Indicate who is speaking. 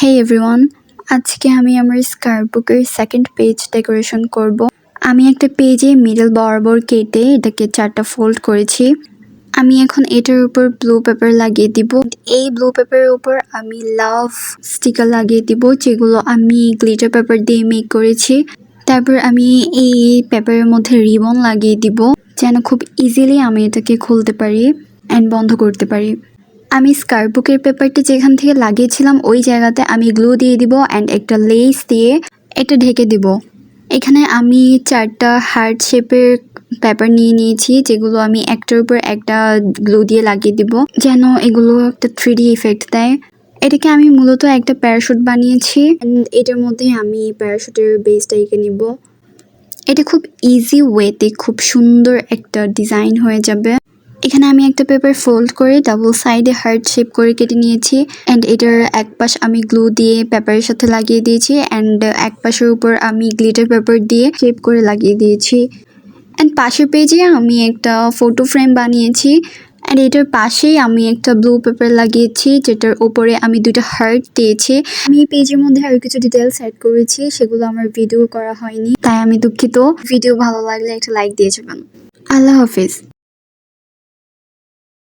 Speaker 1: Hey everyone, আজকে আমি আমার স্ক্র্যাপবুকের সেকেন্ড পেজ ডেকোরেশন করব। আমি একটা পেজে মিডল বরাবর কেটে এটাকে 4টা ফোল্ড করেছি। আমি এখন এটার উপর ব্লু পেপার লাগিয়ে দিব। এই ব্লু পেপারের উপর আমি লাভ স্টিকার লাগিয়ে দিব, যেগুলো আমি গ্লিটার পেপার দিয়ে মেক করেছি। তারপর আমি এই পেপারের মধ্যে রিবন লাগিয়ে দিব, যেন খুব ইজিলি আমি এটাকে খুলতে পারি অ্যান্ড বন্ধ করতে পারি। আমি স্ক্র্যাপবুকের পেপারটা যেখান থেকে লাগিয়েছিলাম ওই জায়গাতে আমি গ্লু দিয়ে দিব অ্যান্ড একটা লেস দিয়ে এটা ঢেকে দিব। এখানে আমি 4টা হার্ট শেপের পেপার নিয়ে নিয়েছি, যেগুলো আমি একটার উপর একটা গ্লু দিয়ে লাগিয়ে দিব, যেন এগুলো একটা 3D ইফেক্ট দেয়। এটাকে আমি মূলত একটা প্যারাশুট বানিয়েছি অ্যান্ড এটার মধ্যে আমি প্যারাশুটের বেসটা এঁকে নিব। এটা খুব ইজি ওয়েতে খুব সুন্দর একটা ডিজাইন হয়ে যাবে। এখানে আমি একটা পেপার ফোল্ড করে ডাবল সাইডে হার্ট শেপ করে কেটে নিয়েছি অ্যান্ড এটার এক পাশ আমি গ্লু দিয়ে পেপারের সাথে লাগিয়ে দিয়েছি অ্যান্ড এক পাশের উপর আমি গ্লিটার পেপার দিয়ে শেপ করে লাগিয়ে দিয়েছি। অ্যান্ড পাশের পেজে আমি একটা ফটো ফ্রেম বানিয়েছি অ্যান্ড এটার পাশেই আমি একটা ব্লু পেপার লাগিয়েছি, যেটার উপরে আমি 2টা হার্ট দিয়েছি। আমি এই পেজের মধ্যে আরো কিছু ডিটেলস অ্যাড করেছি, সেগুলো আমার ভিডিও করা হয়নি, তাই আমি দুঃখিত। ভিডিও ভালো লাগলে একটা লাইক দিয়ে যাবেন। আল্লাহ হাফিজ।